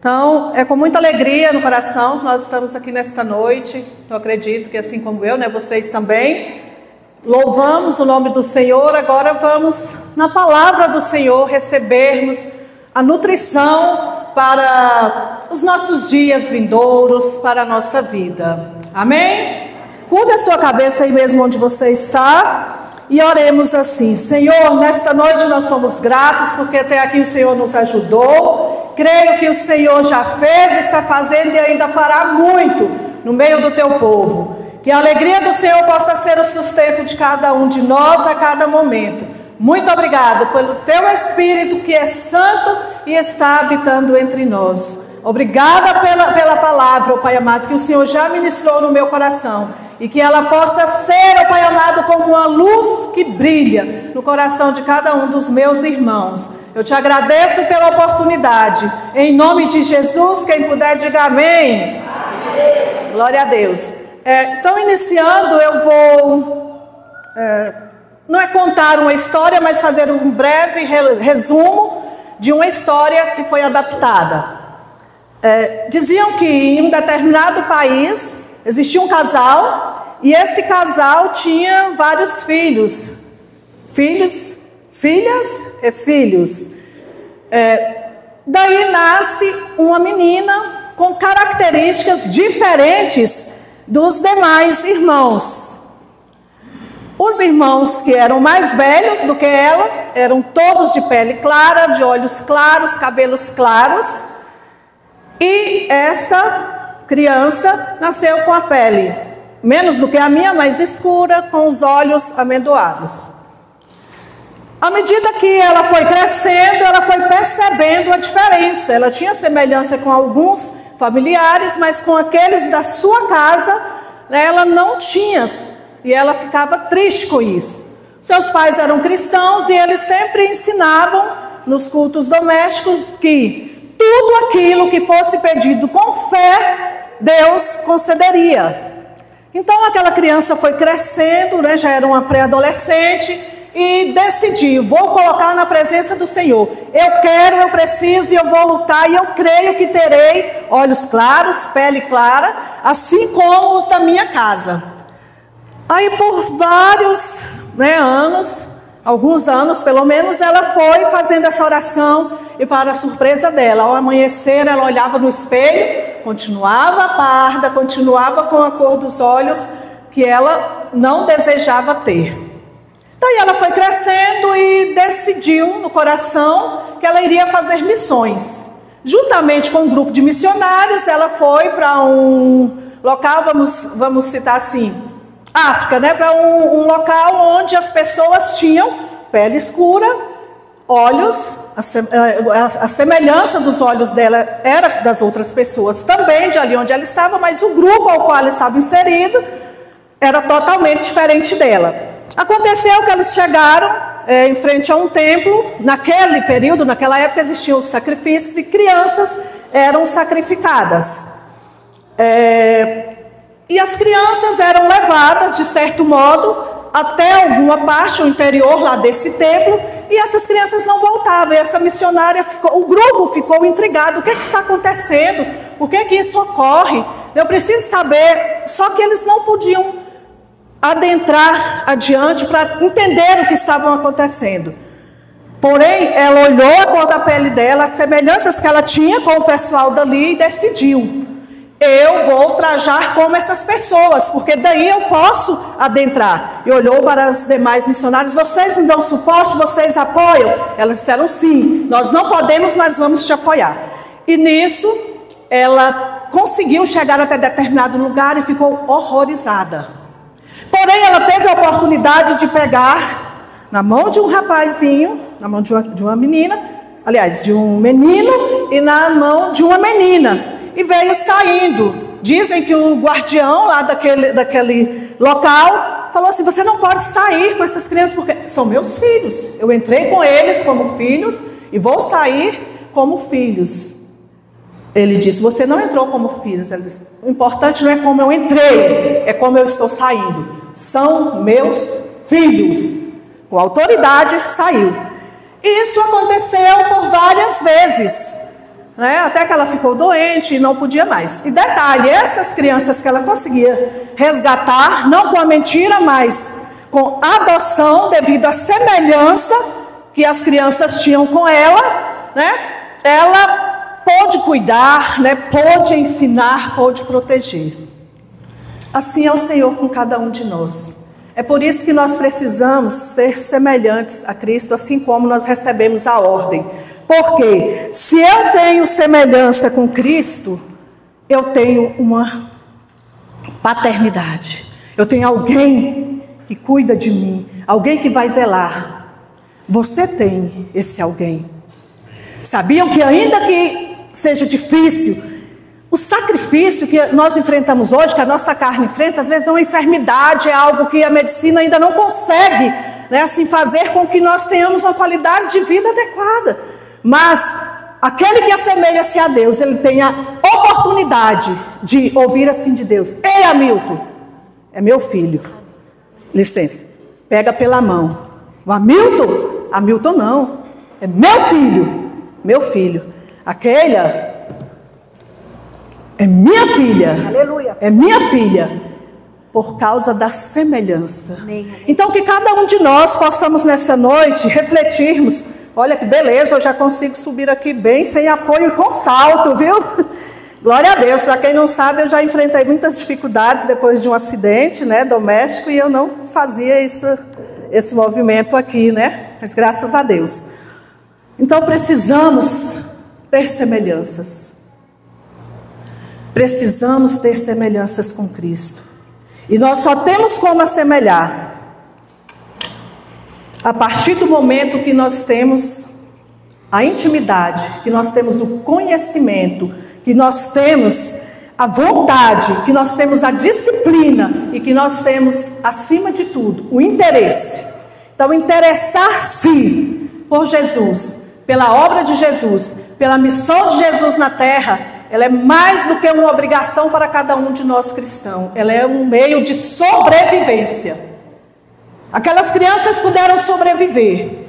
Então, é com muita alegria no coração que nós estamos aqui nesta noite. Eu acredito que assim como eu, vocês também. Louvamos o nome do Senhor. Agora vamos, na palavra do Senhor, recebermos a nutrição para os nossos dias vindouros, para a nossa vida. Amém? Curve a sua cabeça aí mesmo onde você está e oremos assim: Senhor, nesta noite nós somos gratos porque até aqui o Senhor nos ajudou. Creio que o Senhor já fez, está fazendo e ainda fará muito no meio do teu povo. Que a alegria do Senhor possa ser o sustento de cada um de nós a cada momento. Muito obrigado pelo teu Espírito que é santo e está habitando entre nós. Obrigada pela palavra, ó Pai amado, que o Senhor já ministrou no meu coração. E que ela possa ser, ó Pai amado, como uma luz que brilha no coração de cada um dos meus irmãos. Eu te agradeço pela oportunidade. Em nome de Jesus, quem puder, diga amém. Amém. Glória a Deus. Então, iniciando, eu vou, não é contar uma história, mas fazer um breve resumo de uma história que foi adaptada. Diziam que em um determinado país existia um casal, e esse casal tinha vários filhos. Filhos. Daí nasce uma menina com características diferentes dos demais irmãos. Os irmãos que eram mais velhos do que ela eram todos de pele clara, de olhos claros, cabelos claros. E essa criança nasceu com a pele menos do que a minha, mais escura, com os olhos amendoados. À medida que ela foi crescendo, ela foi percebendo a diferença. Ela tinha semelhança com alguns familiares, mas com aqueles da sua casa, ela não tinha. E ela ficava triste com isso. Seus pais eram cristãos e eles sempre ensinavam nos cultos domésticos que tudo aquilo que fosse pedido com fé, Deus concederia. Então aquela criança foi crescendo, já era uma pré-adolescente, e decidi, vou colocar na presença do Senhor. Eu quero, eu preciso e eu vou lutar, e eu creio que terei olhos claros, pele clara, assim como os da minha casa. Aí por vários anos, alguns anos pelo menos, ela foi fazendo essa oração, e para a surpresa dela, ao amanhecer ela olhava no espelho, continuava parda, continuava com a cor dos olhos que ela não desejava ter. Daí ela foi crescendo e decidiu no coração que ela iria fazer missões. Juntamente com um grupo de missionários, ela foi para um local, vamos citar assim, África, para um local onde as pessoas tinham pele escura, olhos, a semelhança dos olhos dela era das outras pessoas também, de ali onde ela estava, mas o grupo ao qual ela estava inserido era totalmente diferente dela. Aconteceu que eles chegaram em frente a um templo. Naquele período, naquela época, existiam os sacrifícios e crianças eram sacrificadas. E as crianças eram levadas, de certo modo, até alguma parte, o interior lá desse templo, e essas crianças não voltavam. E essa missionária o grupo ficou intrigado. O que está acontecendo? Por que isso ocorre? Eu preciso saber. Só que eles não podiam adentrar adiante para entender o que estava acontecendo. Porém, ela olhou a cor da pele dela, as semelhanças que ela tinha com o pessoal dali e decidiu: eu vou trajar como essas pessoas, porque daí eu posso adentrar. E olhou para as demais missionárias: vocês me dão suporte, vocês apoiam? Elas disseram: sim, nós não podemos, mas vamos te apoiar. E nisso, ela conseguiu chegar até determinado lugar e ficou horrorizada. Porém, ela teve a oportunidade de pegar na mão de um rapazinho, na mão de uma menina, aliás, de um menino, e na mão de uma menina. E veio saindo. Dizem que o guardião lá daquele local falou assim: você não pode sair com essas crianças, porque são meus filhos. Eu entrei com eles como filhos e vou sair como filhos. Ele disse: você não entrou como filhos. Ele disse: o importante não é como eu entrei, é como eu estou saindo. São meus filhos. Com autoridade saiu. E isso aconteceu por várias vezes. né? Até que ela ficou doente e não podia mais. E detalhe, essas crianças que ela conseguia resgatar, não com a mentira, mas com adoção, devido à semelhança que as crianças tinham com ela, né? Ela pôde cuidar, né? Pôde ensinar, pôde proteger. Assim é o Senhor com cada um de nós. É por isso que nós precisamos ser semelhantes a Cristo, assim como nós recebemos a ordem. Porque se eu tenho semelhança com Cristo, eu tenho uma paternidade. Eu tenho alguém que cuida de mim, alguém que vai zelar. Você tem esse alguém. Sabiam que ainda que seja difícil, o sacrifício que nós enfrentamos hoje, que a nossa carne enfrenta, às vezes é uma enfermidade, é algo que a medicina ainda não consegue, né, assim, fazer com que nós tenhamos uma qualidade de vida adequada. Mas aquele que assemelha-se a Deus, ele tem a oportunidade de ouvir assim de Deus: ei, Hamilton, é meu filho, licença, pega pela mão. O Hamilton? Hamilton não, é meu filho. Aquela é minha filha. Aleluia. É minha filha, por causa da semelhança. Amém. Então que cada um de nós possamos nesta noite refletirmos. Olha que beleza, eu já consigo subir aqui bem, sem apoio e com salto, viu? Glória a Deus. Para quem não sabe, eu já enfrentei muitas dificuldades depois de um acidente, né, doméstico, e eu não fazia esse movimento aqui, né? Mas graças a Deus. Então precisamos ter semelhanças. Precisamos ter semelhanças com Cristo. E nós só temos como assemelhar a partir do momento que nós temos a intimidade, que nós temos o conhecimento, que nós temos a vontade, que nós temos a disciplina e que nós temos, acima de tudo, o interesse. Então, interessar-se por Jesus, pela obra de Jesus, pela missão de Jesus na terra, ela é mais do que uma obrigação para cada um de nós cristãos. Ela é um meio de sobrevivência. Aquelas crianças puderam sobreviver.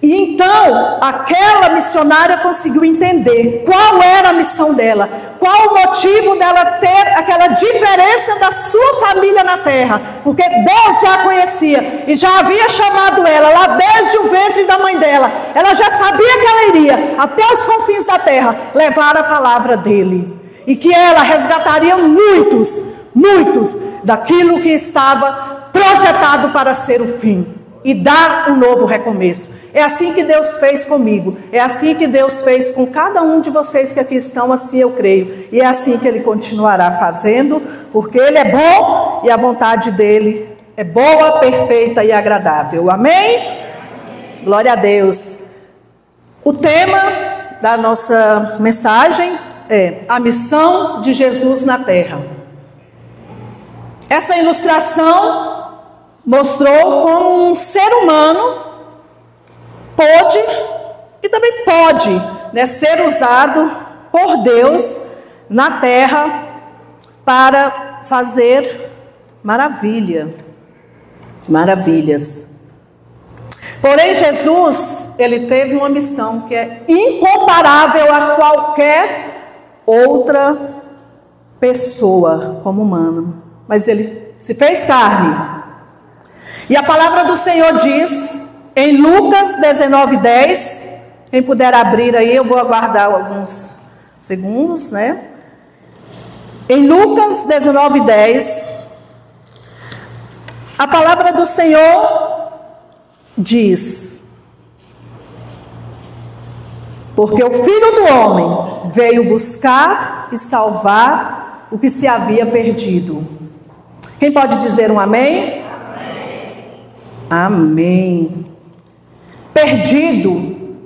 E então, aquela missionária conseguiu entender qual era a missão dela, qual o motivo dela ter aquela diferença da sua família na terra, porque Deus já a conhecia e já havia chamado ela lá desde o ventre da mãe dela. Ela já sabia que ela iria até os confins da terra levar a palavra dele, e que ela resgataria muitos daquilo que estava projetado para ser o fim e dar um novo recomeço. É assim que Deus fez comigo, é assim que Deus fez com cada um de vocês que aqui estão, assim eu creio, e é assim que Ele continuará fazendo, porque Ele é bom e a vontade dEle é boa, perfeita e agradável. Amém? Glória a Deus. O tema da nossa mensagem é a missão de Jesus na terra. Essa ilustração mostrou como um ser humano pode e também pode, né, ser usado por Deus na terra para fazer maravilhas. Porém, Jesus, ele teve uma missão que é incomparável a qualquer outra pessoa como humano. Mas ele se fez carne. E a palavra do Senhor diz em Lucas 19:10, quem puder abrir aí, eu vou aguardar alguns segundos, né? Em Lucas 19:10, a palavra do Senhor diz: porque o Filho do Homem veio buscar e salvar o que se havia perdido. Quem pode dizer um amém? Amém. Amém. Perdido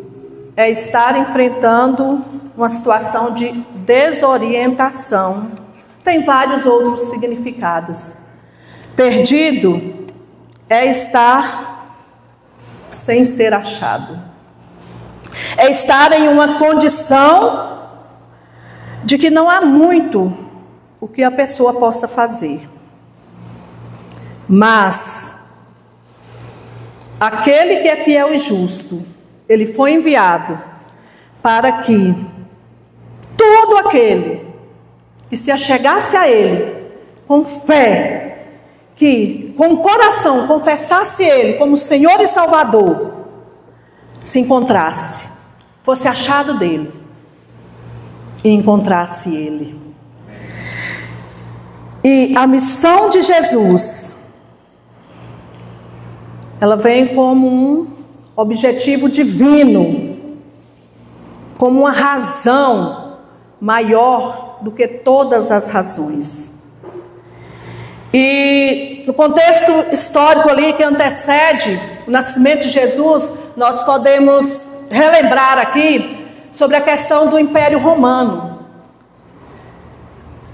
é estar enfrentando uma situação de desorientação. Tem vários outros significados. Perdido é estar sem ser achado. É estar em uma condição de que não há muito o que a pessoa possa fazer. Mas aquele que é fiel e justo, ele foi enviado para que todo aquele que se achegasse a Ele com fé, que com o coração confessasse Ele como Senhor e Salvador, se encontrasse, fosse achado dele e encontrasse Ele. E a missão de Jesus, ela vem como um objetivo divino, como uma razão maior do que todas as razões. E no contexto histórico ali que antecede o nascimento de Jesus, nós podemos relembrar aqui sobre a questão do Império Romano.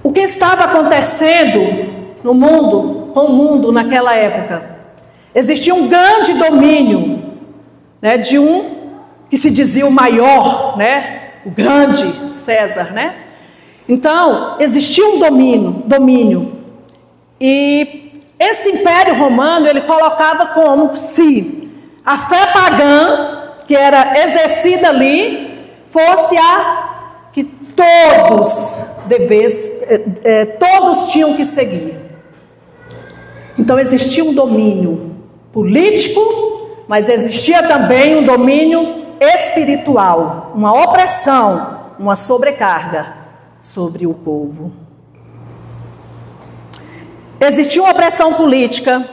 O que estava acontecendo no mundo, com o mundo naquela época? Existia um grande domínio, né, de um que se dizia o maior, né, o grande César, né? Então, existia um domínio. E esse Império Romano, ele colocava como se a fé pagã, que era exercida ali, fosse a que todos tinham que seguir. Então existia um domínio político, mas existia também um domínio espiritual, uma opressão, uma sobrecarga sobre o povo. Existia uma opressão política,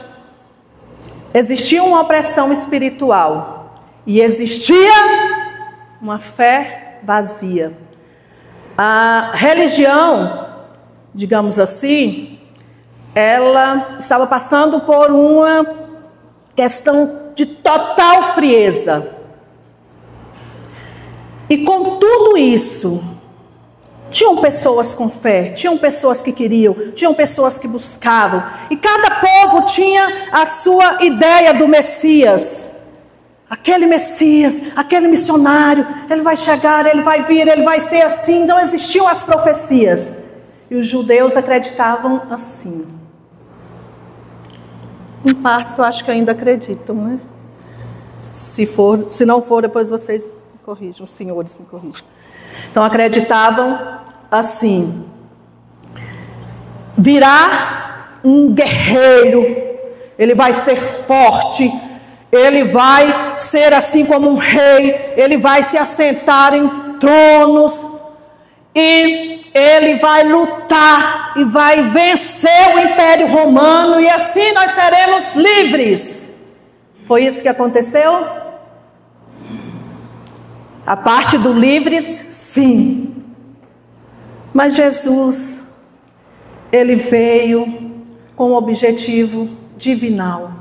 existia uma opressão espiritual e existia uma fé vazia. A religião, digamos assim, ela estava passando por uma questão de total frieza. E com tudo isso, tinham pessoas com fé, tinham pessoas que queriam, tinham pessoas que buscavam. E cada povo tinha a sua ideia do Messias. Aquele Messias, aquele missionário, ele vai chegar, ele vai vir, ele vai ser assim. Então existiam as profecias. E os judeus acreditavam assim. Em partes eu acho que ainda acreditam, né? Se não for, depois vocês me corrijam, os senhores me corrijam. Então acreditavam assim: virá um guerreiro, ele vai ser forte, ele vai ser assim como um rei, ele vai se assentar em tronos, e ele vai lutar e vai vencer o Império Romano, e assim nós seremos livres. Foi isso que aconteceu? A parte do livres, sim. Mas Jesus, ele veio com um objetivo divinal.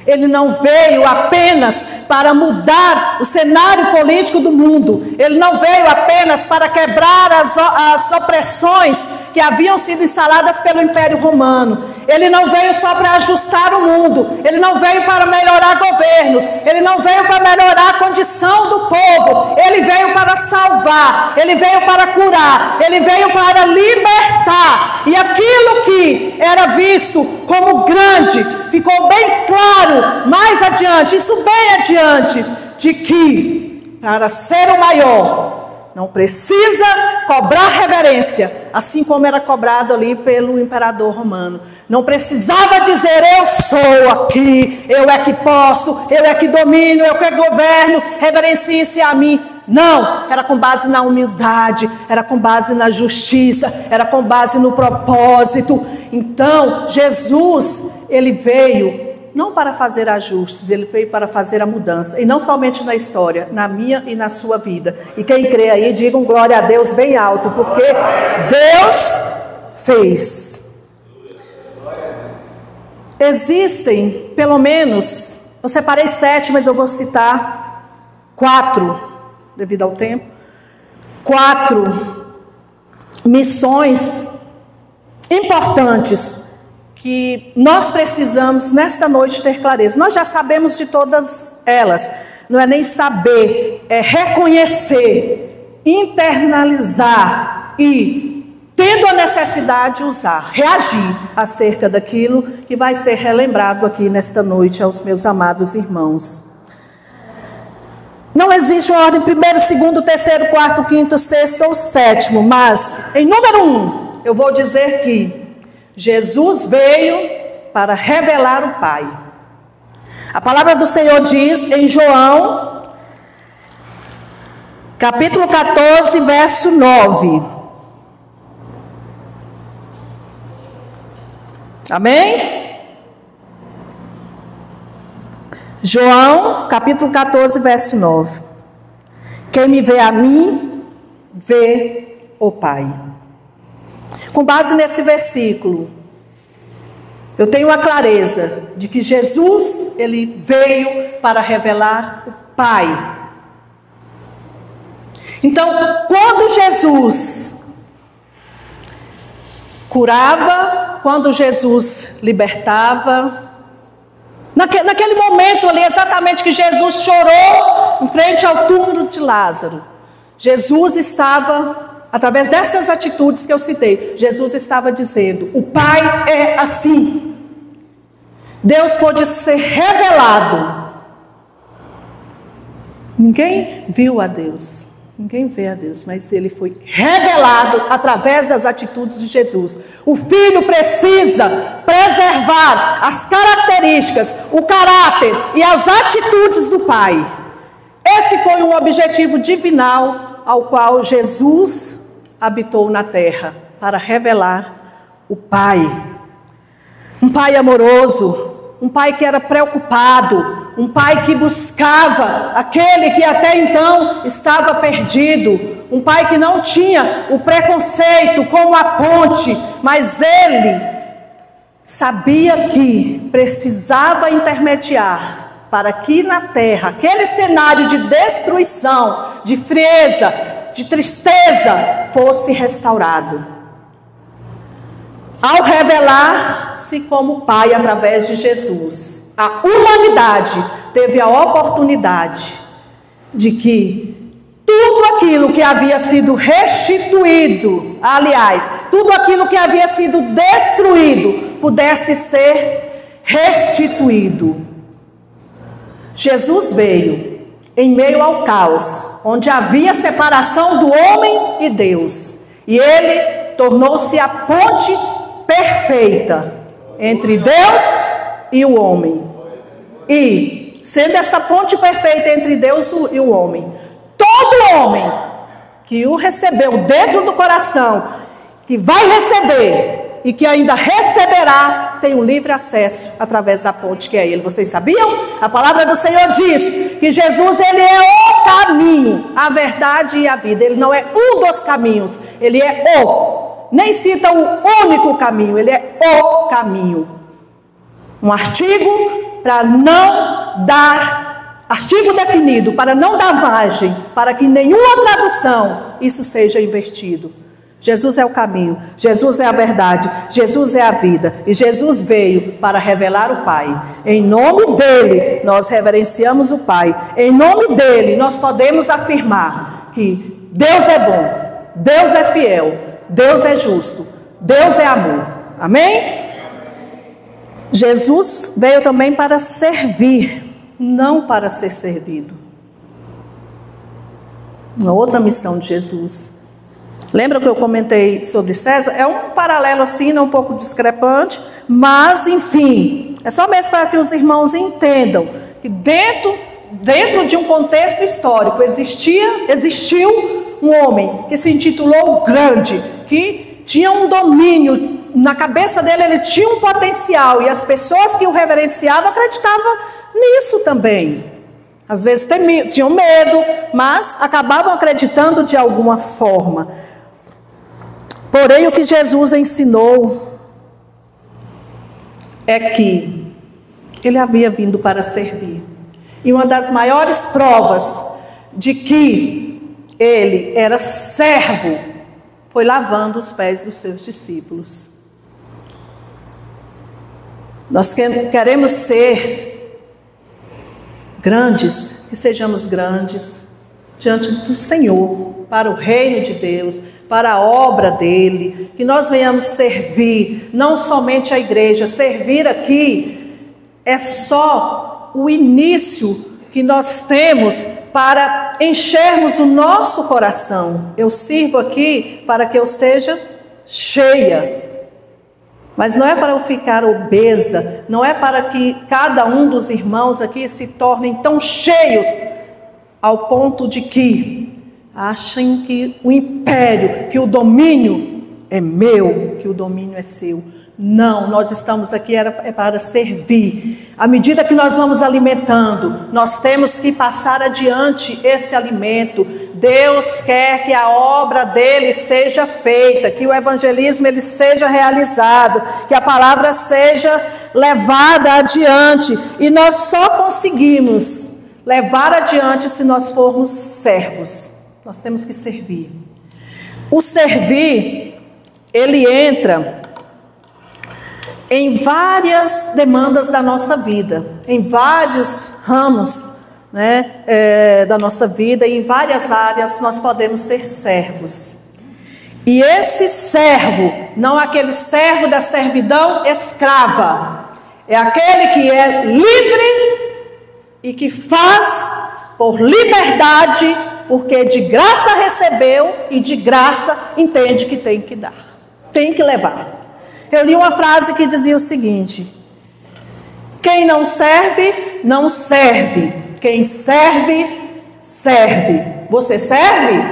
Ele não veio apenas para mudar o cenário político do mundo. Ele não veio apenas para quebrar as opressões que haviam sido instaladas pelo Império Romano. Ele não veio só para ajustar o mundo. Ele não veio para melhorar governos. Ele não veio para melhorar a condição do povo. Ele veio para salvar. Ele veio para curar. Ele veio para libertar. E aquilo que era visto como grande, ficou bem claro mais adiante, isso bem adiante, de que para ser o maior, não precisa cobrar reverência, assim como era cobrado ali pelo imperador romano. Não precisava dizer: eu sou aqui, eu é que posso, eu é que domino, eu que governo, reverencie-se a mim. Não, era com base na humildade, era com base na justiça, era com base no propósito. Então, Jesus, ele veio não para fazer ajustes, ele veio para fazer a mudança. E não somente na história, na minha e na sua vida. E quem crê aí, digam glória a Deus bem alto, porque Deus fez. Existem, pelo menos, eu separei 7, mas eu vou citar 4, devido ao tempo. 4 missões importantes que nós precisamos nesta noite ter clareza. Nós já sabemos de todas elas. Não é nem saber, é reconhecer, internalizar e, tendo a necessidade, usar, reagir acerca daquilo que vai ser relembrado aqui nesta noite aos meus amados irmãos. Não existe uma ordem primeiro, segundo, terceiro, quarto, quinto, sexto ou sétimo. Mas, em número 1, eu vou dizer que Jesus veio para revelar o Pai. A palavra do Senhor diz em João, capítulo 14, verso 9. Amém? João, capítulo 14, verso 9. Quem me vê a mim, vê o Pai. Com base nesse versículo, eu tenho a clareza de que Jesus, ele veio para revelar o Pai. Então, quando Jesus curava, quando Jesus libertava, naquele momento ali, exatamente que Jesus chorou em frente ao túmulo de Lázaro, Jesus estava, através dessas atitudes que eu citei, Jesus estava dizendo: o Pai é assim. Deus pode ser revelado. Ninguém viu a Deus, ninguém vê a Deus, mas ele foi revelado através das atitudes de Jesus. O Filho precisa preservar as características, o caráter e as atitudes do Pai. Esse foi um objetivo divinal ao qual Jesus habitou na terra, para revelar o Pai. Um Pai amoroso, um Pai que era preocupado, um Pai que buscava aquele que até então estava perdido, um Pai que não tinha o preconceito como a ponte, mas ele sabia que precisava intermediar para que na terra, aquele cenário de destruição, de frieza, de tristeza, fosse restaurado. Ao revelar-se como Pai através de Jesus, a humanidade teve a oportunidade de que tudo aquilo que havia sido restituído, aliás, tudo aquilo que havia sido destruído, pudesse ser restituído. Jesus veio em meio ao caos, onde havia separação do homem e Deus, e ele tornou-se a ponte perfeita entre Deus e o homem. E, sendo essa ponte perfeita entre Deus e o homem, todo homem que o recebeu dentro do coração, que vai receber e que ainda receberá, tem um livre acesso através da ponte que é ele. Vocês sabiam? A palavra do Senhor diz que Jesus, ele é o caminho, a verdade e a vida. Ele não é um dos caminhos, ele é o. Nem cita o único caminho, ele é o caminho. Um artigo para não dar, artigo definido, para não dar margem, para que em nenhuma tradução isso seja invertido. Jesus é o caminho, Jesus é a verdade, Jesus é a vida, e Jesus veio para revelar o Pai. Em nome dele, nós reverenciamos o Pai. Em nome dele, nós podemos afirmar que Deus é bom, Deus é fiel, Deus é justo, Deus é amor. Amém? Jesus veio também para servir, não para ser servido. Uma outra missão de Jesus. Lembra que eu comentei sobre César? É um paralelo assim, um pouco discrepante, mas enfim, é só mesmo para que os irmãos entendam que dentro de um contexto histórico existiu um homem que se intitulou Grande, que tinha um domínio, na cabeça dele ele tinha um potencial, e as pessoas que o reverenciavam acreditavam nisso também. Às vezes tinham medo, mas acabavam acreditando de alguma forma. Porém, o que Jesus ensinou é que ele havia vindo para servir. E uma das maiores provas de que ele era servo foi lavando os pés dos seus discípulos. Nós queremos ser grandes, que sejamos grandes diante do Senhor, para o reino de Deus, para a obra dele, que nós venhamos servir, não somente a igreja. Servir aqui é só o início que nós temos para enchermos o nosso coração. Eu sirvo aqui para que eu seja cheia. Mas não é para eu ficar obesa, não é para que cada um dos irmãos aqui se tornem tão cheios ao ponto de que achem que o império, que o domínio é meu, que o domínio é seu. Não, nós estamos aqui para servir. À medida que nós vamos alimentando, nós temos que passar adiante esse alimento. Deus quer que a obra dele seja feita, que o evangelismo ele seja realizado, que a palavra seja levada adiante. E nós só conseguimos levar adiante se nós formos servos. Nós temos que servir. O servir, ele entra em várias demandas da nossa vida, em vários ramos, da nossa vida, e em várias áreas nós podemos ser servos. E esse servo, não é aquele servo da servidão escrava, é aquele que é livre e que faz por liberdade, porque de graça recebeu e de graça entende que tem que dar, tem que levar. Eu li uma frase que dizia o seguinte: quem não serve, não serve. Quem serve, serve. Você serve?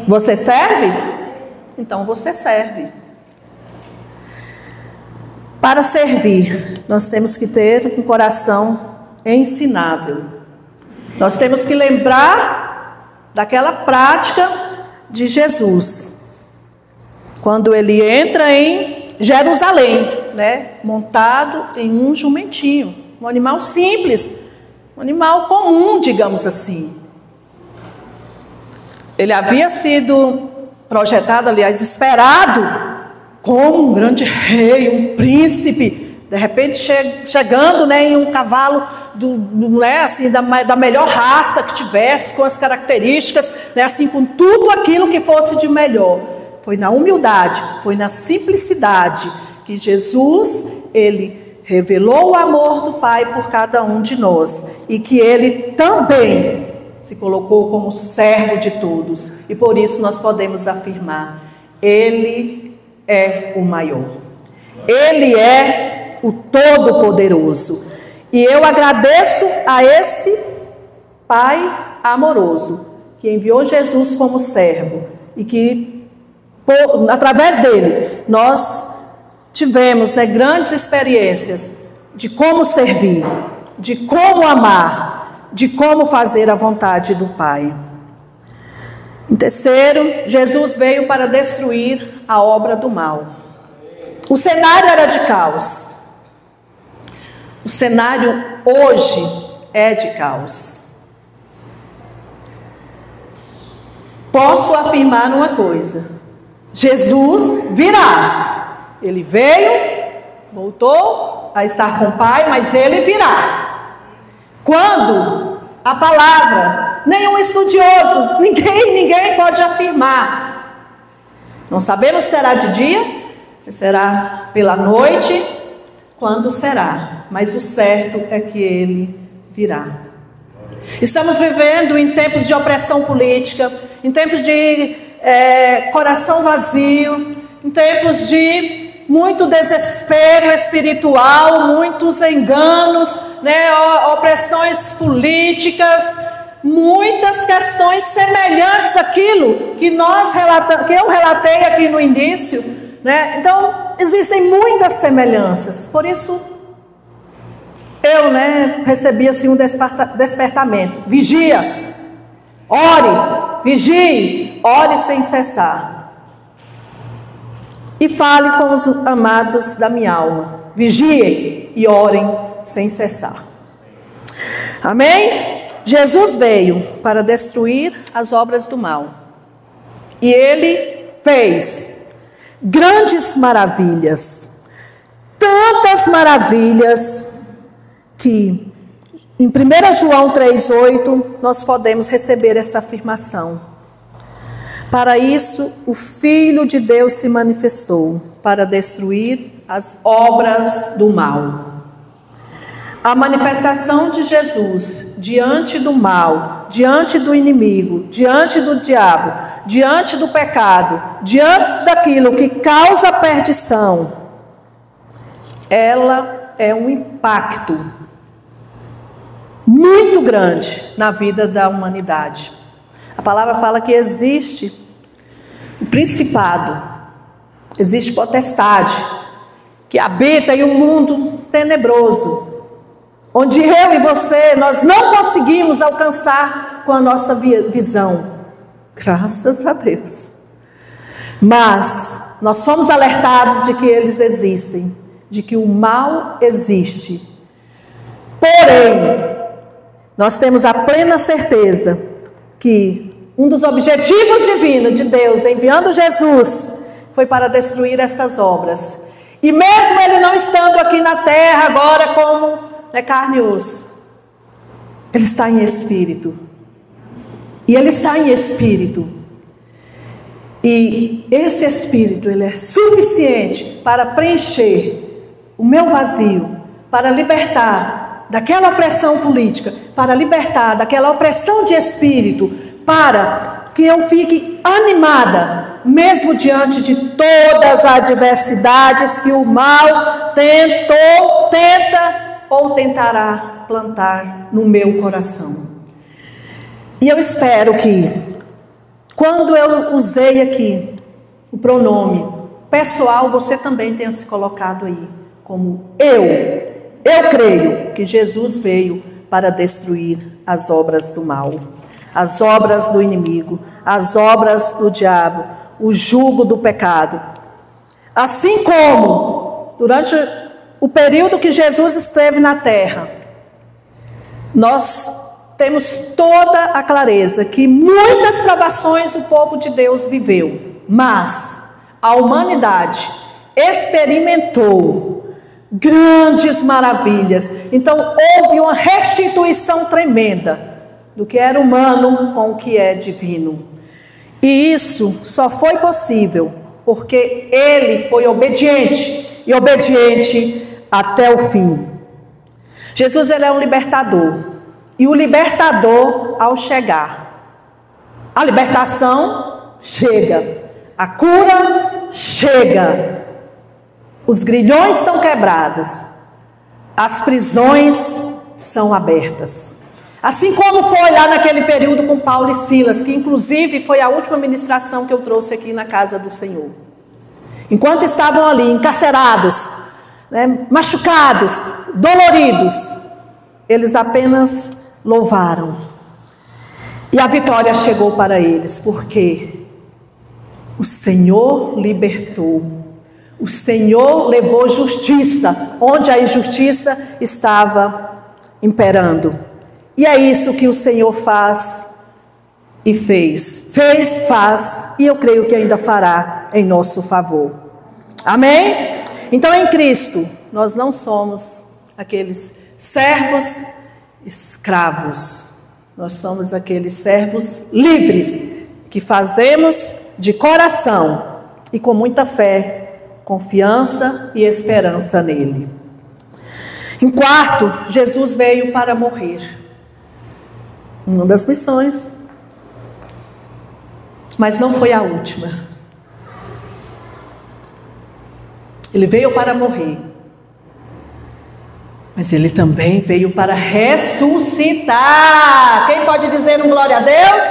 Você serve? Então você serve. Para servir, nós temos que ter um coração ensinável. Nós temos que lembrar daquela prática de Jesus. Quando ele entra em Jerusalém, montado em um jumentinho, um animal simples, um animal comum, digamos assim. Ele havia sido projetado, aliás, esperado como um grande rei, um príncipe, de repente chegando em um cavalo da melhor raça que tivesse, com as características, assim, com tudo aquilo que fosse de melhor. Foi na humildade, foi na simplicidade que Jesus, ele revelou o amor do Pai por cada um de nós. E que ele também se colocou como servo de todos. E por isso nós podemos afirmar, ele é o maior. Ele é o Todo-Poderoso. E eu agradeço a esse Pai amoroso, que enviou Jesus como servo. E que através dele, nós tivemos grandes experiências de como servir, de como amar, de como fazer a vontade do Pai. Em terceiro, Jesus veio para destruir a obra do mal. O cenário era de caos. O cenário hoje é de caos. Posso afirmar uma coisa: Jesus virá. Ele veio, voltou a estar com o Pai, mas ele virá. Quando? A palavra. Nenhum estudioso, ninguém pode afirmar. Não sabemos se será de dia, se será pela noite, quando será. Mas o certo é que ele virá. Estamos vivendo em tempos de opressão política, em tempos de coração vazio, em tempos de muito desespero espiritual, muitos enganos, opressões políticas, muitas questões semelhantes àquilo que eu relatei aqui no início, Então, existem muitas semelhanças. Por isso, eu, recebi assim um despertamento. Vigia, ore, vigie, ore sem cessar. E fale com os amados da minha alma. Vigiem e orem sem cessar. Amém? Jesus veio para destruir as obras do mal. E ele fez grandes maravilhas. Tantas maravilhas que em 1 João 3,8 nós podemos receber essa afirmação. Para isso, o Filho de Deus se manifestou, para destruir as obras do mal. A manifestação de Jesus diante do mal, diante do inimigo, diante do diabo, diante do pecado, diante daquilo que causa perdição, ela é um impacto muito grande na vida da humanidade. A palavra fala que existe o principado, existe potestade, que habita em um mundo tenebroso, onde eu e você, nós não conseguimos alcançar com a nossa visão. Graças a Deus. Mas nós somos alertados de que eles existem, de que o mal existe. Porém, nós temos a plena certeza que um dos objetivos divinos de Deus, enviando Jesus, foi para destruir essas obras. E mesmo Ele não estando aqui na terra agora como carne e osso, Ele está em espírito. E Ele está em espírito. E esse espírito, ele é suficiente para preencher o meu vazio, para libertar daquela opressão política, para libertar daquela opressão de espírito, para que eu fique animada, mesmo diante de todas as adversidades que o mal tenta ou tentará plantar no meu coração. E eu espero que, quando eu usei aqui o pronome pessoal, você também tenha se colocado aí, como eu creio que Jesus veio para destruir as obras do mal, as obras do inimigo, as obras do diabo, o jugo do pecado. Assim como, durante o período que Jesus esteve na terra, nós temos toda a clareza que muitas provações o povo de Deus viveu, mas a humanidade experimentou grandes maravilhas. Então houve uma restituição tremenda do que era humano com o que é divino. E isso só foi possível porque Ele foi obediente, e obediente até o fim. Jesus, Ele é um libertador. E o libertador, ao chegar, a libertação chega, a cura chega, os grilhões são quebrados, as prisões são abertas. Assim como foi lá naquele período com Paulo e Silas, que inclusive foi a última ministração que eu trouxe aqui na casa do Senhor. Enquanto estavam ali encarcerados, machucados, doloridos, eles apenas louvaram. E a vitória chegou para eles, porque o Senhor libertou. O Senhor levou justiça onde a injustiça estava imperando. E é isso que o Senhor faz e fez. Fez, faz e eu creio que ainda fará em nosso favor. Amém? Então em Cristo nós não somos aqueles servos escravos. Nós somos aqueles servos livres que fazemos de coração e com muita fé, confiança e esperança nele. Em quarto, Jesus veio para morrer. Uma das missões, mas não foi a última. Ele veio para morrer, mas ele também veio para ressuscitar. Quem pode dizer um glória a Deus?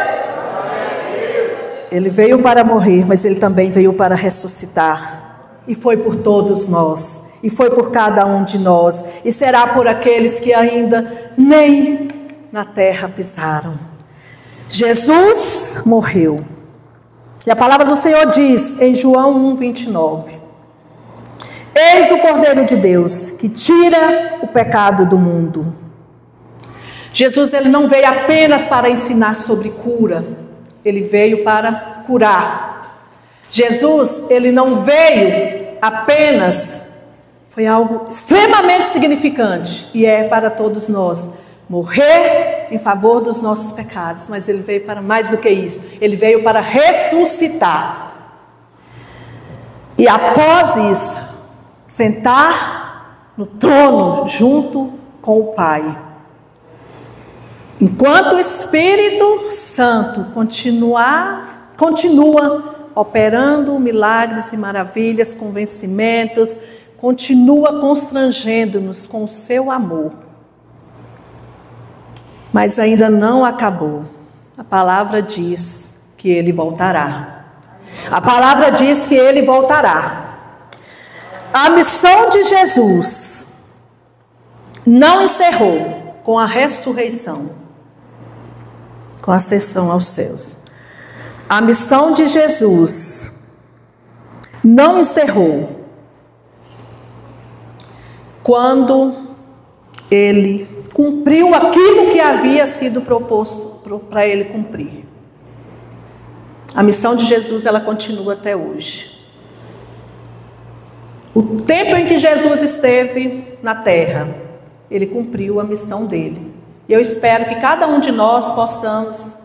Ele veio para morrer, mas ele também veio para ressuscitar. E foi por todos nós, e foi por cada um de nós, e será por aqueles que ainda nem na terra pisaram. Jesus morreu. E a palavra do Senhor diz em João 1:29: Eis o Cordeiro de Deus que tira o pecado do mundo. Jesus, ele não veio apenas para ensinar sobre cura, ele veio para curar. Jesus, ele não veio apenas, foi algo extremamente significante, e é para todos nós, morrer em favor dos nossos pecados, mas ele veio para mais do que isso, ele veio para ressuscitar. E após isso, sentar no trono junto com o Pai. Enquanto o Espírito Santo continua operando milagres e maravilhas, convencimentos, continua constrangendo-nos com o seu amor. Mas ainda não acabou. A palavra diz que ele voltará. A palavra diz que ele voltará. A missão de Jesus não encerrou com a ressurreição, com a ascensão aos céus. A missão de Jesus não encerrou quando ele cumpriu aquilo que havia sido proposto para ele cumprir. A missão de Jesus, ela continua até hoje. O tempo em que Jesus esteve na terra, ele cumpriu a missão dele. E eu espero que cada um de nós possamos,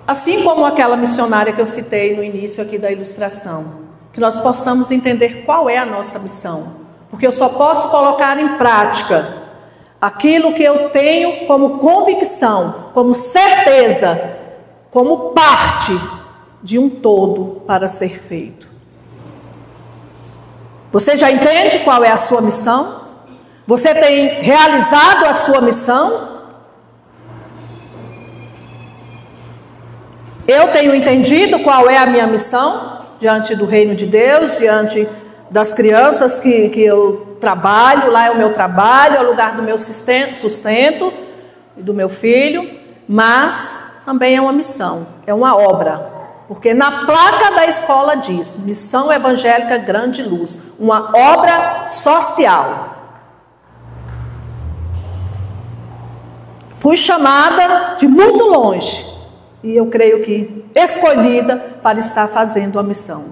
assim como aquela missionária que eu citei no início aqui da ilustração, que nós possamos entender qual é a nossa missão. Porque eu só posso colocar em prática aquilo que eu tenho como convicção, como certeza, como parte de um todo para ser feito. Você já entende qual é a sua missão? Você tem realizado a sua missão? Eu tenho entendido qual é a minha missão diante do reino de Deus, diante das crianças que eu trabalho. Lá é o meu trabalho, é o lugar do meu sustento e do meu filho, mas também é uma missão, é uma obra. Porque na placa da escola diz, Missão Evangélica Grande Luz, uma obra social. Fui chamada de muito longe, e eu creio que escolhida para estar fazendo a missão.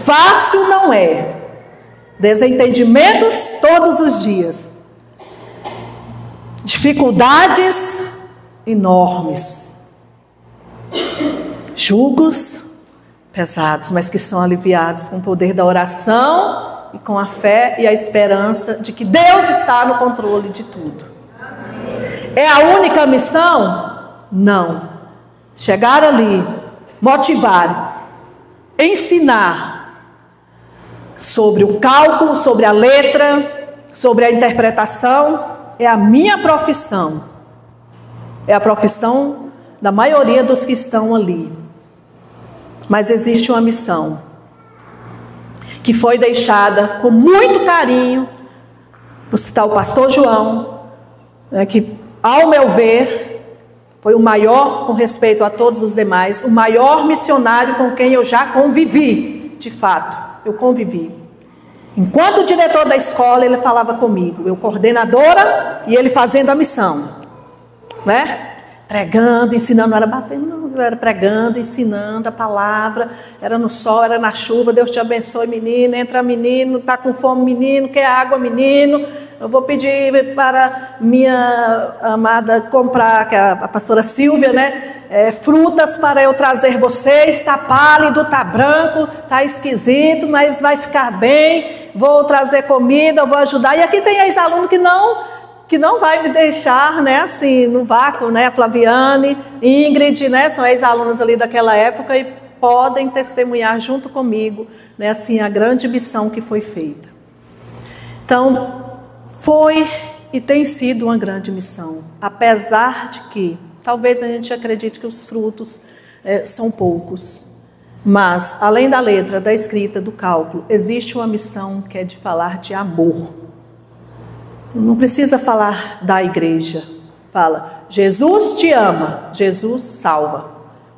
Fácil não é, desentendimentos todos os dias, dificuldades enormes, jugos pesados, mas que são aliviados com o poder da oração e com a fé e a esperança de que Deus está no controle de tudo. É a única missão? Não. Chegar ali, motivar, ensinar sobre o cálculo, sobre a letra, sobre a interpretação, é a minha profissão. É a profissão da maioria dos que estão ali. Mas existe uma missão que foi deixada com muito carinho. Vou citar o pastor João, que, ao meu ver, foi o maior, com respeito a todos os demais, o maior missionário com quem eu já convivi, de fato, eu convivi. Enquanto diretor da escola, ele falava comigo, eu coordenadora e ele fazendo a missão, né? Pregando, ensinando, não era batendo, não, era pregando, ensinando a palavra, era no sol, era na chuva. Deus te abençoe, menino, entra menino, está com fome menino, quer água menino, eu vou pedir para minha amada comprar, que é a pastora Silvia, né, frutas para eu trazer vocês, está pálido, está branco, está esquisito, mas vai ficar bem, vou trazer comida, eu vou ajudar. E aqui tem ex-aluno que não vai me deixar, né, assim, no vácuo, né, Flaviane, Ingrid, né, são ex-alunas ali daquela época e podem testemunhar junto comigo, né, assim, a grande missão que foi feita. Então, foi e tem sido uma grande missão, apesar de que, talvez a gente acredite que os frutos são poucos, mas, além da letra, da escrita, do cálculo, existe uma missão que é de falar de amor. Não precisa falar da igreja. Fala, Jesus te ama, Jesus salva.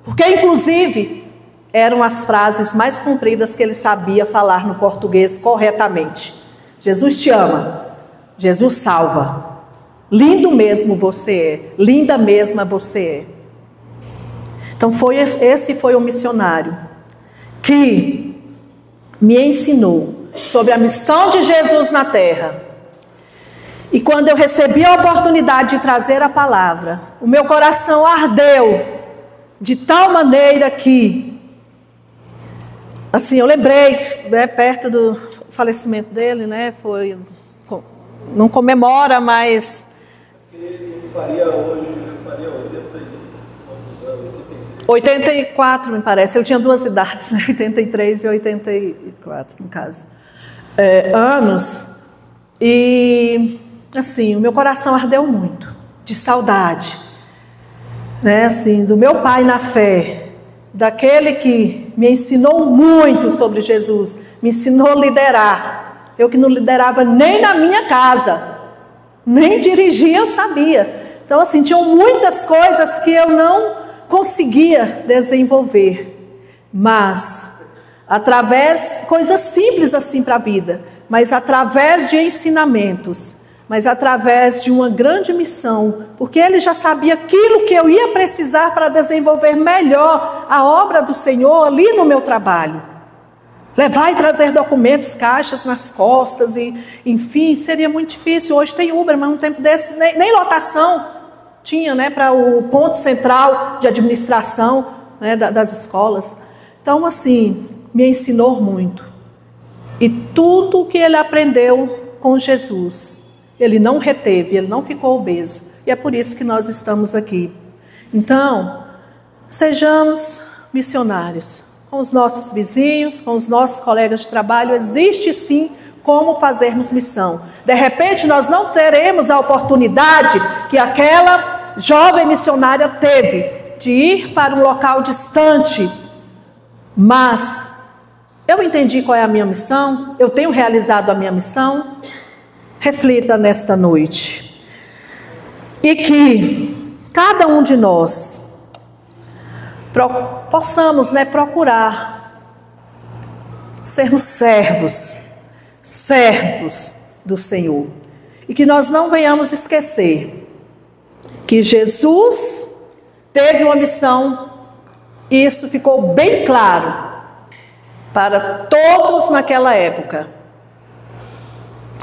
Porque, inclusive, eram as frases mais compridas que ele sabia falar no português corretamente. Jesus te ama, Jesus salva. Lindo mesmo você é, linda mesma você é. Então, esse foi o missionário que me ensinou sobre a missão de Jesus na terra. E quando eu recebi a oportunidade de trazer a palavra, o meu coração ardeu de tal maneira que, assim, eu lembrei, né, perto do falecimento dele, né, não comemora, mas Ele faria hoje 84, me parece. Eu tinha duas idades, né? 83 e 84, no caso. Anos. E, assim, o meu coração ardeu muito, de saudade, né? Assim, do meu pai na fé, daquele que me ensinou muito sobre Jesus, me ensinou a liderar. Eu que não liderava nem na minha casa, nem dirigir eu sabia. Então, assim, tinham muitas coisas que eu não conseguia desenvolver. Mas, coisas simples assim para a vida, mas através de ensinamentos, mas através de uma grande missão, porque ele já sabia aquilo que eu ia precisar para desenvolver melhor a obra do Senhor ali no meu trabalho. Levar e trazer documentos, caixas nas costas, e, enfim, seria muito difícil. Hoje tem Uber, mas um tempo desse nem lotação tinha, né, para o ponto central de administração, né, das escolas. Então, assim, me ensinou muito. E tudo que ele aprendeu com Jesus, ele não reteve, ele não ficou obeso. E é por isso que nós estamos aqui. Então, sejamos missionários. Com os nossos vizinhos, com os nossos colegas de trabalho, existe sim como fazermos missão. De repente nós não teremos a oportunidade que aquela jovem missionária teve, de ir para um local distante, mas eu entendi qual é a minha missão, eu tenho realizado a minha missão. Reflita nesta noite. E que cada um de nós possamos, né, procurar sermos servos do Senhor. E que nós não venhamos esquecer que Jesus teve uma missão, e isso ficou bem claro para todos naquela época.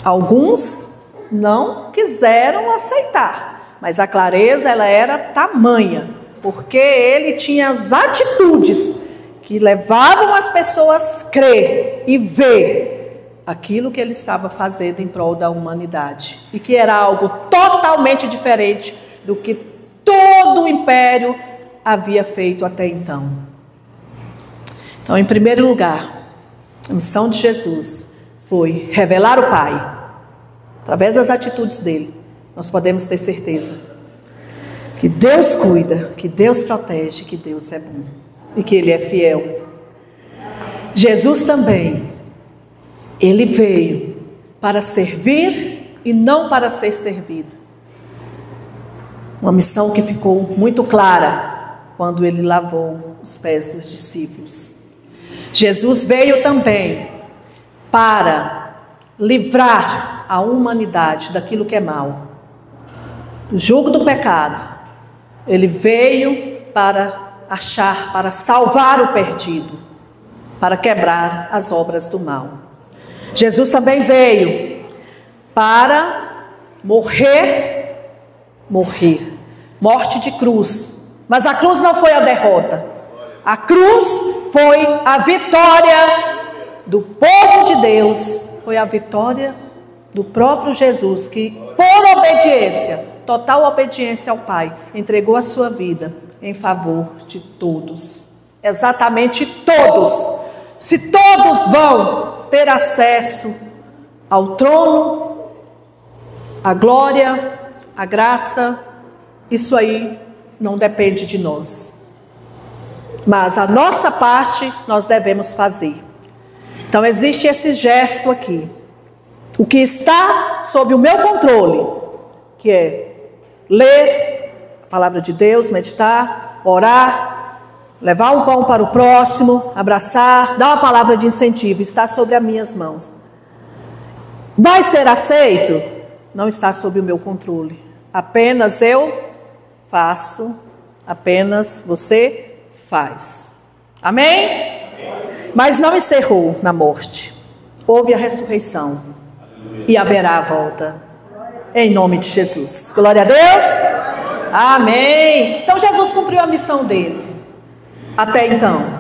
Alguns não quiseram aceitar, mas a clareza ela era tamanha, porque ele tinha as atitudes que levavam as pessoas a crer e ver aquilo que ele estava fazendo em prol da humanidade. E que era algo totalmente diferente do que todo o império havia feito até então. Então, em primeiro lugar, a missão de Jesus foi revelar o Pai. Através das atitudes dele, nós podemos ter certeza que Deus cuida, que Deus protege, que Deus é bom e que Ele é fiel. Jesus também, Ele veio para servir e não para ser servido. Uma missão que ficou muito clara quando Ele lavou os pés dos discípulos. Jesus veio também para livrar a humanidade daquilo que é mal, do jugo do pecado. Ele veio para para salvar o perdido, para quebrar as obras do mal. Jesus também veio para morrer, morte de cruz. Mas a cruz não foi a derrota. A cruz foi a vitória do povo de Deus, foi a vitória do próprio Jesus, que por obediência, total obediência ao Pai, entregou a sua vida em favor de todos. Exatamente todos. Se todos vão ter acesso ao trono, à glória, à graça, isso aí não depende de nós. Mas a nossa parte nós devemos fazer. Então existe esse gesto aqui. O que está sob o meu controle, que é ler a palavra de Deus, meditar, orar, levar um pão para o próximo, abraçar, dar uma palavra de incentivo, está sobre as minhas mãos. Vai ser aceito? Não está sob o meu controle. Apenas eu faço, apenas você faz. Amém? Mas não encerrou na morte. Houve a ressurreição e haverá a volta. Em nome de Jesus. Glória a Deus. Amém. Então Jesus cumpriu a missão dele. Até então.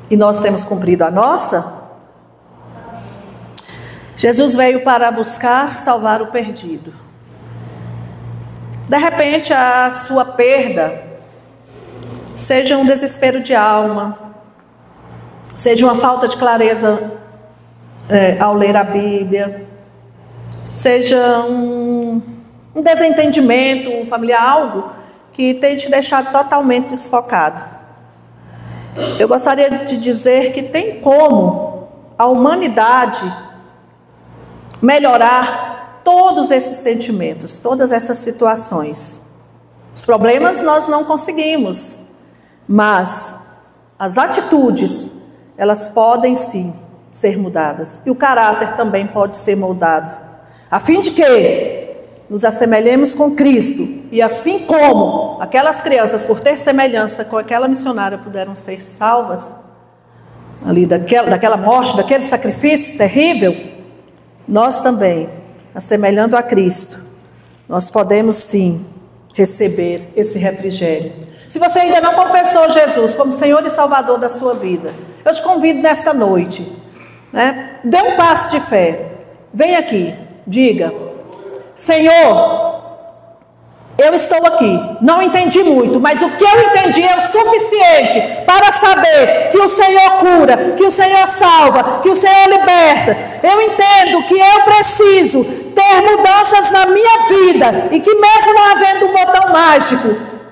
E nós temos cumprido a nossa? Jesus veio para buscar salvar o perdido. De repente, a sua perda seja um desespero de alma, seja uma falta de clareza ao ler a Bíblia, seja um desentendimento familiar, algo que tem te deixado totalmente desfocado. Eu gostaria de dizer que tem como a humanidade melhorar todos esses sentimentos, todas essas situações. Os problemas nós não conseguimos, mas as atitudes, elas podem sim ser mudadas. E o caráter também pode ser moldado, a fim de que nos assemelhemos com Cristo. E assim como aquelas crianças, por ter semelhança com aquela missionária, puderam ser salvas ali daquela morte, daquele sacrifício terrível, nós também, assemelhando a Cristo, nós podemos sim receber esse refrigério. Se você ainda não confessou Jesus como Senhor e Salvador da sua vida, eu te convido nesta noite, dê um passo de fé. Vem aqui, diga: Senhor, eu estou aqui, não entendi muito, mas o que eu entendi é o suficiente para saber que o Senhor cura, que o Senhor salva, que o Senhor liberta. Eu entendo que eu preciso ter mudanças na minha vida e que mesmo não havendo um botão mágico,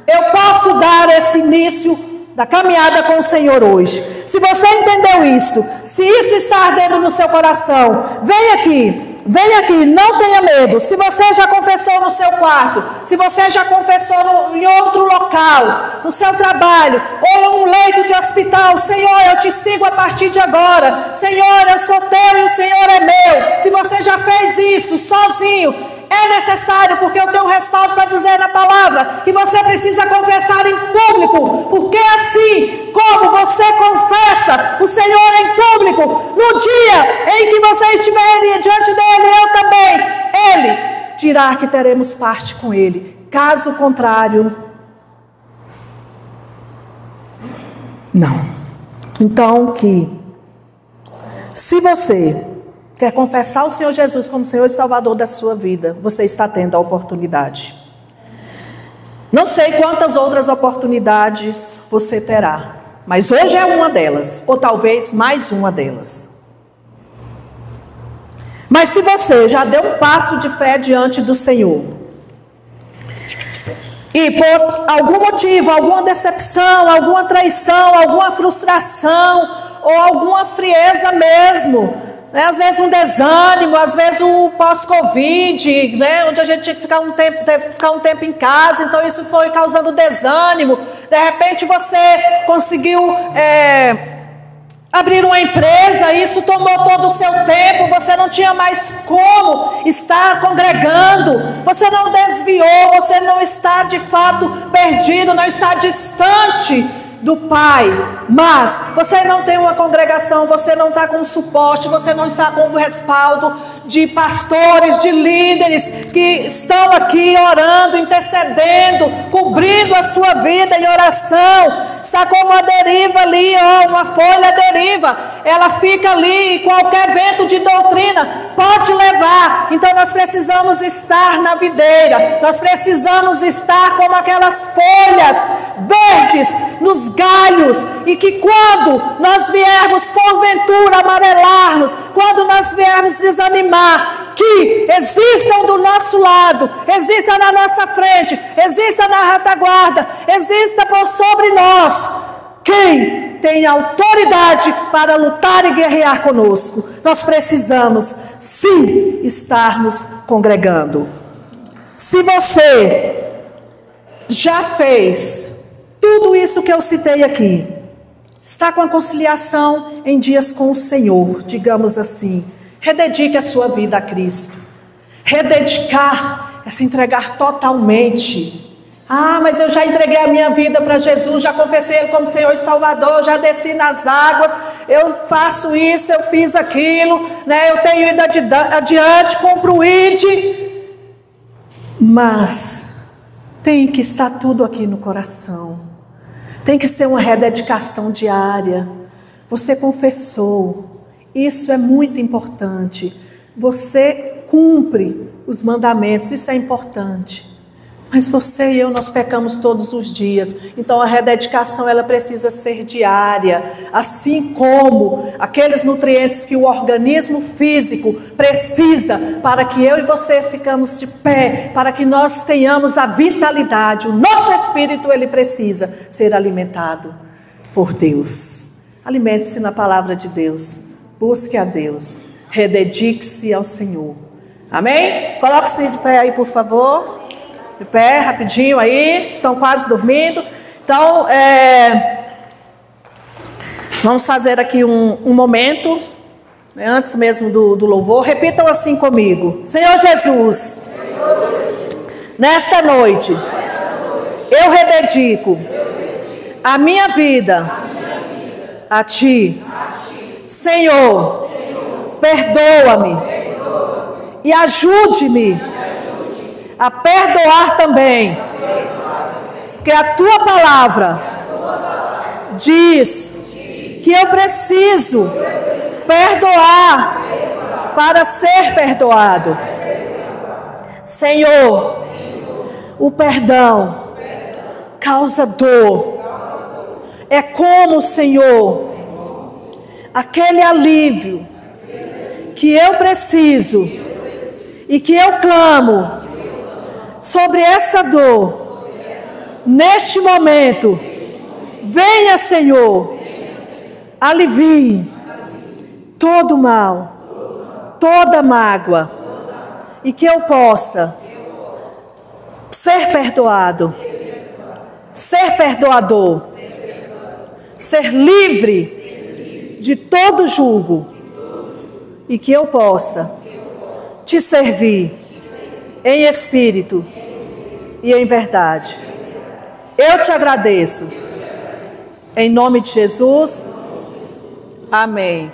eu posso dar esse início da caminhada com o Senhor hoje. Se você entendeu isso, se isso está ardendo no seu coração, vem aqui, não tenha medo. Se você já confessou no seu quarto, se você já confessou em outro local, no seu trabalho, ou em um leito de hospital: Senhor, eu te sigo a partir de agora. Senhor, eu sou teu e o Senhor é meu. Se você já fez isso sozinho, é necessário, porque eu tenho um respaldo para dizer na palavra que você precisa confessar em público, porque assim como você confessa o Senhor em público, no dia em que você estiver diante dele, eu também, ele dirá que teremos parte com ele. Caso contrário, não. Então, se você quer confessar o Senhor Jesus como Senhor e Salvador da sua vida, você está tendo a oportunidade. Não sei quantas outras oportunidades você terá, mas hoje é uma delas, ou talvez mais uma delas. Mas se você já deu um passo de fé diante do Senhor, e por algum motivo, alguma decepção, alguma traição, alguma frustração, ou alguma frieza mesmo, às vezes um desânimo, às vezes o pós-Covid, onde a gente tinha que teve que ficar um tempo em casa, então isso foi causando desânimo. De repente você conseguiu abrir uma empresa, isso tomou todo o seu tempo, você não tinha mais como estar congregando, você não desviou, você não está de fato perdido, não está distante do Pai, mas você não tem uma congregação, você não está com suporte, você não está com o respaldo de pastores, de líderes que estão aqui orando, intercedendo, cobrindo a sua vida em oração. Está como uma deriva ali, uma folha deriva, ela fica ali e qualquer vento de doutrina pode levar. Então nós precisamos estar na videira, nós precisamos estar como aquelas folhas verdes nos galhos, e que quando nós viermos porventura amarelarmos, quando nós viermos desanimar, que existam do nosso lado, exista na nossa frente, exista na retaguarda, exista por sobre nós quem tem autoridade para lutar e guerrear conosco. Nós precisamos sim estarmos congregando. Se você já fez tudo isso que eu citei aqui, está com a conciliação em dias com o Senhor, digamos assim, rededique a sua vida a Cristo. Rededicar é se entregar totalmente. Mas eu já entreguei a minha vida para Jesus, já confessei Ele como Senhor e Salvador, já desci nas águas, eu faço isso, eu fiz aquilo, eu tenho ido adiante, cumpro o ID. Mas tem que estar tudo aqui no coração. Tem que ser uma rededicação diária. Você confessou, isso é muito importante. Você cumpre os mandamentos, isso é importante. Mas você e eu, nós pecamos todos os dias. Então a rededicação, ela precisa ser diária. Assim como aqueles nutrientes que o organismo físico precisa para que eu e você ficamos de pé, para que nós tenhamos a vitalidade. O nosso espírito, ele precisa ser alimentado por Deus. Alimente-se na palavra de Deus. Busque a Deus. Rededique-se ao Senhor. Amém? Coloque-se de pé aí, por favor. De pé, rapidinho aí, estão quase dormindo. Então, vamos fazer aqui um momento, né, antes mesmo do louvor. Repitam assim comigo: Senhor Jesus, nesta noite, eu rededico a minha vida a Ti. Senhor, perdoa-me e ajude-me a perdoar também, porque a Tua palavra diz que eu preciso perdoar para ser perdoado. Senhor, o perdão causa dor. É como, Senhor, aquele alívio que eu preciso e que eu clamo sobre essa dor. Neste momento, venha, Senhor, alivie todo mal, toda mágoa, e que eu possa ser perdoado, ser perdoador, ser livre de todo jugo, e que eu possa Te servir em espírito e em verdade. Eu Te agradeço. Em nome de Jesus. Amém.